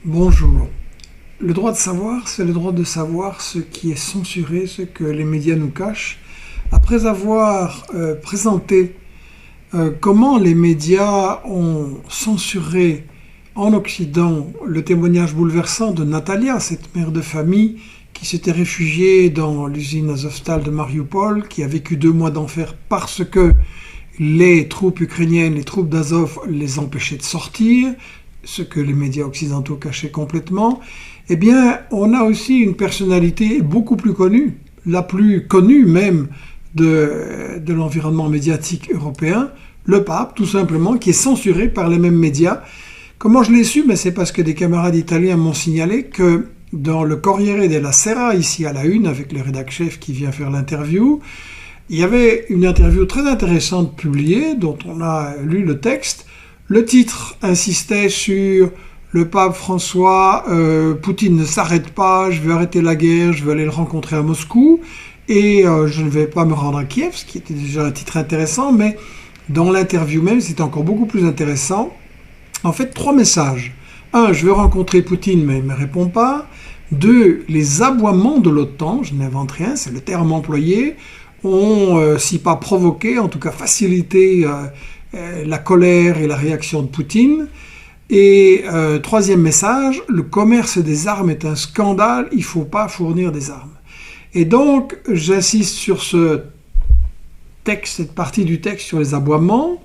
Bonjour. Le droit de savoir, c'est le droit de savoir ce qui est censuré, ce que les médias nous cachent. Après avoir présenté comment les médias ont censuré en Occident le témoignage bouleversant de Natalia, cette mère de famille qui s'était réfugiée dans l'usine Azovstal de Mariupol, qui a vécu 2 mois d'enfer parce que les troupes ukrainiennes, les troupes d'Azov les empêchaient de sortir, ce que les médias occidentaux cachaient complètement. Eh bien, on a aussi une personnalité beaucoup plus connue, la plus connue même de l'environnement médiatique européen, le pape, tout simplement, qui est censuré par les mêmes médias. Comment je l'ai su? C'est parce que des camarades italiens m'ont signalé que dans le Corriere della Sera, ici à la une, avec le rédac-chef qui vient faire l'interview, il y avait une interview très intéressante publiée, dont on a lu le texte. Le titre insistait sur le pape François, Poutine ne s'arrête pas, je veux arrêter la guerre, je veux aller le rencontrer à Moscou, et je ne vais pas me rendre à Kiev, ce qui était déjà un titre intéressant, mais dans l'interview même, c'était encore beaucoup plus intéressant. En fait, 3 messages. 1, je veux rencontrer Poutine, mais il ne me répond pas. 2, les aboiements de l'OTAN, je n'invente rien, c'est le terme employé, ont, si pas provoqué, en tout cas facilité la colère et la réaction de Poutine. Et 3e message, le commerce des armes est un scandale, il ne faut pas fournir des armes. Et donc, j'insiste sur ce texte, cette partie du texte sur les aboiements.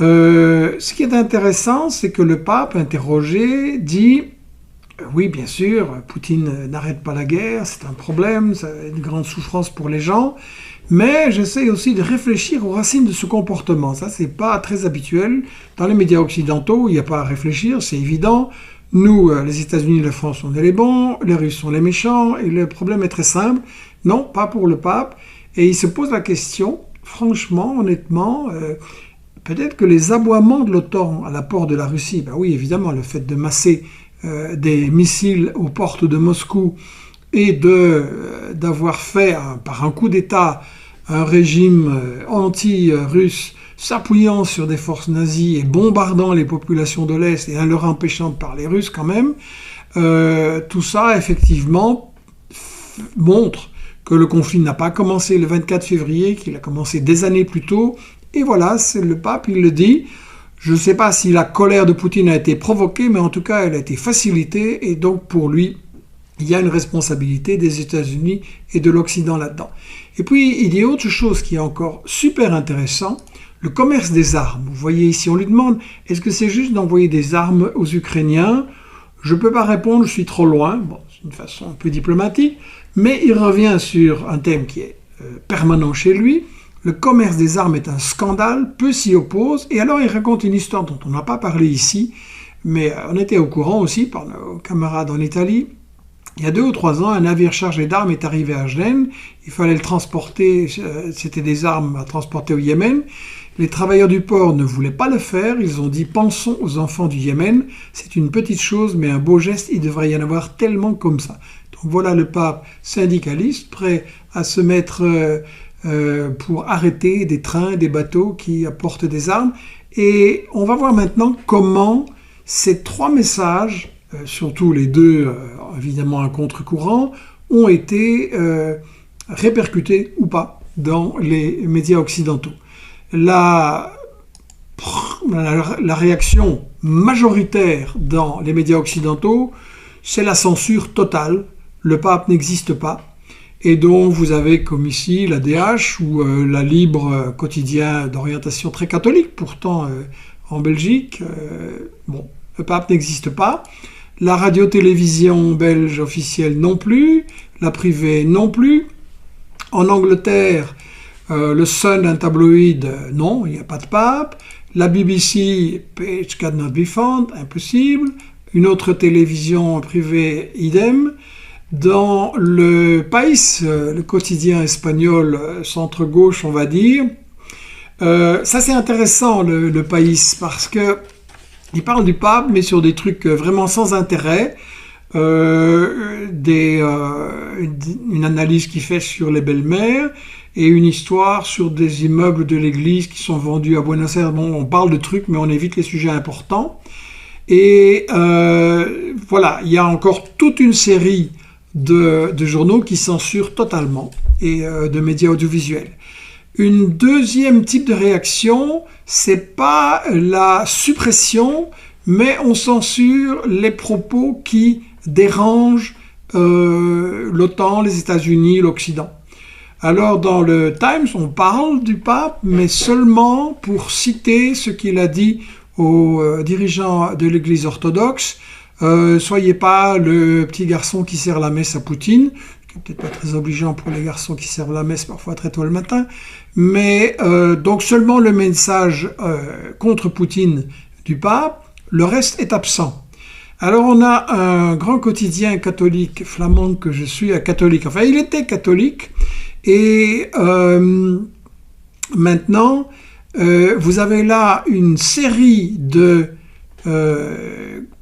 Ce qui est intéressant, c'est que le pape, interrogé, dit « Oui, bien sûr, Poutine n'arrête pas la guerre, c'est un problème, c'est une grande souffrance pour les gens, mais j'essaie aussi de réfléchir aux racines de ce comportement. » Ça, c'est pas très habituel. Dans les médias occidentaux, il n'y a pas à réfléchir, c'est évident. Nous, les États-Unis et la France, on est les bons, les Russes sont les méchants, et le problème est très simple. Non, pas pour le pape. Et il se pose la question, franchement, honnêtement, peut-être que les aboiements de l'OTAN à la porte de la Russie, ben oui, évidemment, le fait de masser des missiles aux portes de Moscou et d'avoir fait, par un coup d'État, un régime anti-russe s'appuyant sur des forces nazies et bombardant les populations de l'Est et en leur empêchant de parler russe quand même, tout ça, effectivement, montre que le conflit n'a pas commencé le 24 février, qu'il a commencé des années plus tôt. Et voilà, c'est le pape, il le dit. Je ne sais pas si la colère de Poutine a été provoquée, mais en tout cas, elle a été facilitée. Et donc, pour lui, il y a une responsabilité des États-Unis et de l'Occident là-dedans. Et puis, il dit autre chose qui est encore super intéressant, le commerce des armes. Vous voyez ici, on lui demande, est-ce que c'est juste d'envoyer des armes aux Ukrainiens? Je ne peux pas répondre, je suis trop loin. Bon, c'est une façon un peu diplomatique. Mais il revient sur un thème qui est permanent chez lui. Le commerce des armes est un scandale, peu s'y oppose. Et alors il raconte une histoire dont on n'a pas parlé ici, mais on était au courant aussi par nos camarades en Italie. Il y a 2 ou 3 ans, un navire chargé d'armes est arrivé à Gênes. Il fallait le transporter, c'était des armes à transporter au Yémen. Les travailleurs du port ne voulaient pas le faire. Ils ont dit « Pensons aux enfants du Yémen. C'est une petite chose, mais un beau geste. Il devrait y en avoir tellement comme ça. » Donc voilà le pape syndicaliste, prêt à se mettre pour arrêter des trains, des bateaux qui apportent des armes. Et on va voir maintenant comment ces 3 messages, surtout les 2, évidemment à contre-courant, ont été répercutés ou pas dans les médias occidentaux. La réaction majoritaire dans les médias occidentaux, c'est la censure totale. Le pape n'existe pas. Et donc, vous avez comme ici la DH ou la Libre, quotidien d'orientation très catholique, pourtant en Belgique. Bon, le pape n'existe pas. La radio-télévision belge officielle non plus. La privée non plus. En Angleterre, le Sun, un tabloïd, non, il n'y a pas de pape. La BBC, page cannot be found, impossible. Une autre télévision privée, idem. Dans le País, le quotidien espagnol centre-gauche, on va dire, ça c'est intéressant le País parce que il parle du pape mais sur des trucs vraiment sans intérêt, une analyse qu'il fait sur les belles-mères et une histoire sur des immeubles de l'église qui sont vendus à Buenos Aires. Bon, on parle de trucs mais on évite les sujets importants. Et voilà, il y a encore toute une série de journaux qui censurent totalement et de médias audiovisuels. Une deuxième type de réaction, c'est pas la suppression, mais on censure les propos qui dérangent l'OTAN, les États-Unis, l'Occident. Alors dans le Times, on parle du pape, mais seulement pour citer ce qu'il a dit aux dirigeants de l'Église orthodoxe. Soyez pas le petit garçon qui sert la messe à Poutine, qui n'est peut-être pas très obligeant pour les garçons qui servent la messe parfois très tôt le matin, mais donc seulement le message contre Poutine du pape, le reste est absent. Alors on a un grand quotidien catholique flamand que je suis, catholique, enfin il était catholique, et maintenant vous avez là une série de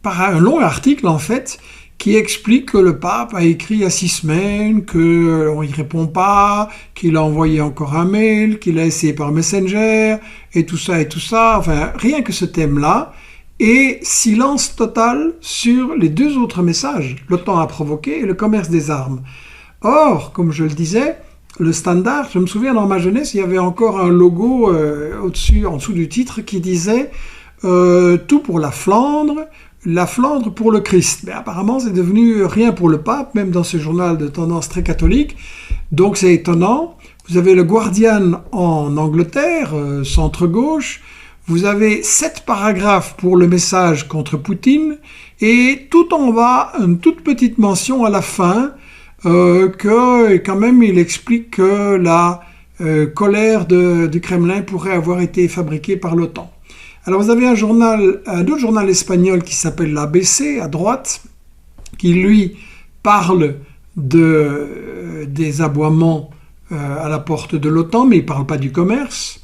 par un long article en fait qui explique que le pape a écrit il y a 6 semaines, qu'on n'y répond pas, qu'il a envoyé encore un mail, qu'il a essayé par Messenger, et tout ça, enfin rien que ce thème-là, et silence total sur les 2 autres messages, l'OTAN a provoqué et le commerce des armes. Or, comme je le disais, le Standard, je me souviens dans ma jeunesse, il y avait encore un logo au-dessus, en dessous du titre qui disait tout pour la Flandre pour le Christ. Mais apparemment, c'est devenu rien pour le pape, même dans ce journal de tendance très catholique. Donc c'est étonnant. Vous avez le Guardian en Angleterre, centre-gauche. Vous avez 7 paragraphes pour le message contre Poutine. Et tout en bas, une toute petite mention à la fin, que quand même il explique que la colère du Kremlin pourrait avoir été fabriquée par l'OTAN. Alors vous avez un autre journal espagnol qui s'appelle l'ABC à droite, qui lui parle des aboiements à la porte de l'OTAN, mais il ne parle pas du commerce.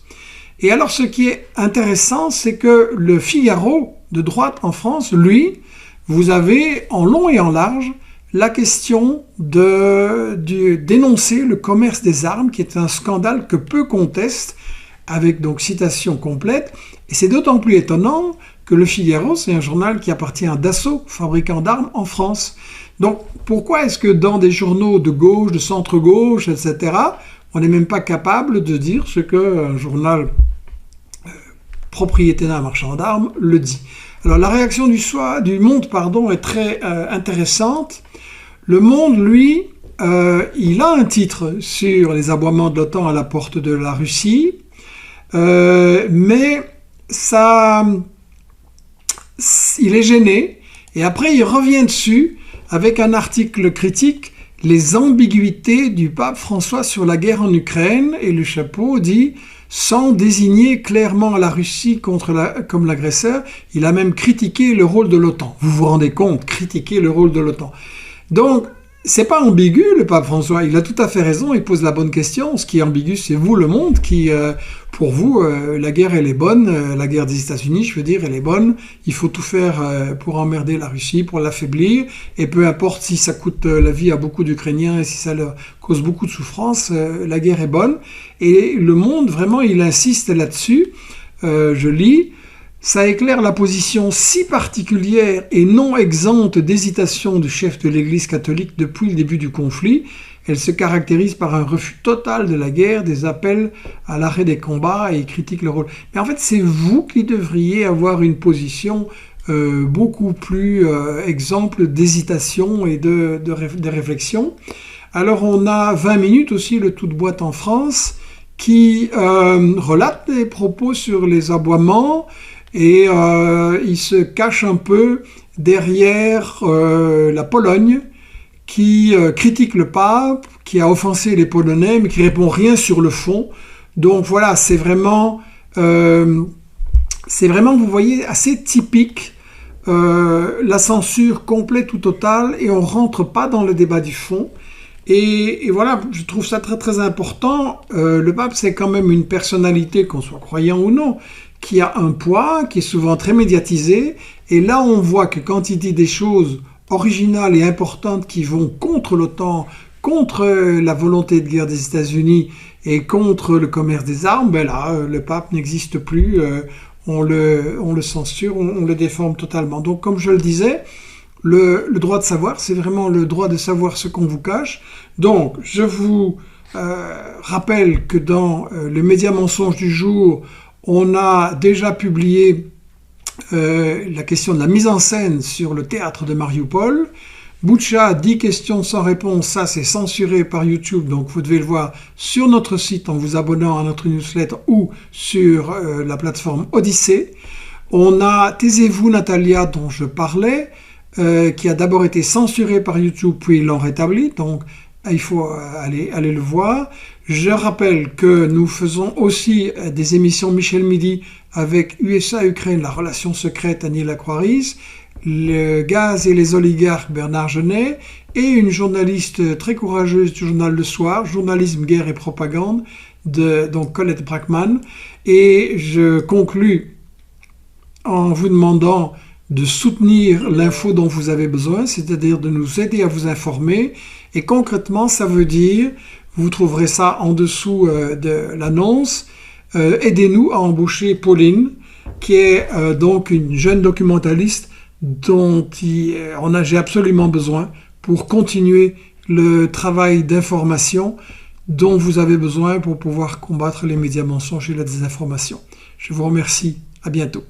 Et alors ce qui est intéressant, c'est que le Figaro de droite en France, lui, vous avez en long et en large la question de dénoncer le commerce des armes, qui est un scandale que peu contestent, avec donc citation complète. Et c'est d'autant plus étonnant que le Figaro, c'est un journal qui appartient à Dassault, fabricant d'armes en France. Donc pourquoi est-ce que dans des journaux de gauche, de centre-gauche, etc., on n'est même pas capable de dire ce qu'un journal propriété d'un marchand d'armes le dit? Alors la réaction du Monde est très intéressante. Le Monde, lui, il a un titre sur les aboiements de l'OTAN à la porte de la Russie, mais ça, il est gêné, et après il revient dessus avec un article critique, les ambiguïtés du pape François sur la guerre en Ukraine, et le chapeau dit, sans désigner clairement la Russie comme l'agresseur, il a même critiqué le rôle de l'OTAN. Vous vous rendez compte, critiquer le rôle de l'OTAN. Donc, c'est pas ambigu, le pape François, il a tout à fait raison, il pose la bonne question. Ce qui est ambigu, c'est vous, le Monde, qui, pour vous, la guerre, elle est bonne, la guerre des États-Unis, je veux dire, elle est bonne, il faut tout faire pour emmerder la Russie, pour l'affaiblir, et peu importe si ça coûte la vie à beaucoup d'Ukrainiens et si ça leur cause beaucoup de souffrance, la guerre est bonne. Et le Monde, vraiment, il insiste là-dessus, je lis, ça éclaire la position si particulière et non exempte d'hésitation du chef de l'Église catholique depuis le début du conflit. Elle se caractérise par un refus total de la guerre, des appels à l'arrêt des combats, et il critique le rôle. Mais en fait, c'est vous qui devriez avoir une position beaucoup plus exemple d'hésitation et de réflexion. Alors on a 20 minutes aussi, le tout de boîte en France, qui relate des propos sur les aboiements, et il se cache un peu derrière la Pologne, qui critique le pape, qui a offensé les Polonais, mais qui répond rien sur le fond. Donc voilà, c'est vraiment, vous voyez, assez typique, la censure complète ou totale, et on rentre pas dans le débat du fond. Et voilà, je trouve ça très très important. Le pape, c'est quand même une personnalité, qu'on soit croyant ou non, qui a un poids, qui est souvent très médiatisé. Et là, on voit que quand il dit des choses originales et importantes qui vont contre l'OTAN, contre la volonté de guerre des États-Unis et contre le commerce des armes, ben là, le pape n'existe plus. on le censure, on le déforme totalement. Donc comme je le disais, le droit de savoir, c'est vraiment le droit de savoir ce qu'on vous cache. Donc je vous rappelle que dans le média mensonge du jour, on a déjà publié la question de la mise en scène sur le théâtre de Mariupol. Boutcha, 10 questions sans réponse, ça c'est censuré par YouTube, donc vous devez le voir sur notre site en vous abonnant à notre newsletter ou sur la plateforme Odyssée. On a Taisez-vous Natalia dont je parlais, qui a d'abord été censuré par YouTube puis ils l'ont rétabli, donc il faut aller le voir. Je rappelle que nous faisons aussi des émissions Michel Midi avec USA-Ukraine, la relation secrète Agnès Lacroix-Ries, le gaz et les oligarques Bernard Genet et une journaliste très courageuse du journal Le Soir, Journalisme, guerre et propagande, donc Colette Brackman. Et je conclus en vous demandant de soutenir l'info dont vous avez besoin, c'est-à-dire de nous aider à vous informer. Et concrètement, ça veut dire, vous trouverez ça en dessous de l'annonce, aidez-nous à embaucher Pauline, qui est donc une jeune documentaliste dont j'ai absolument besoin pour continuer le travail d'information dont vous avez besoin pour pouvoir combattre les médias mensonges et la désinformation. Je vous remercie. À bientôt.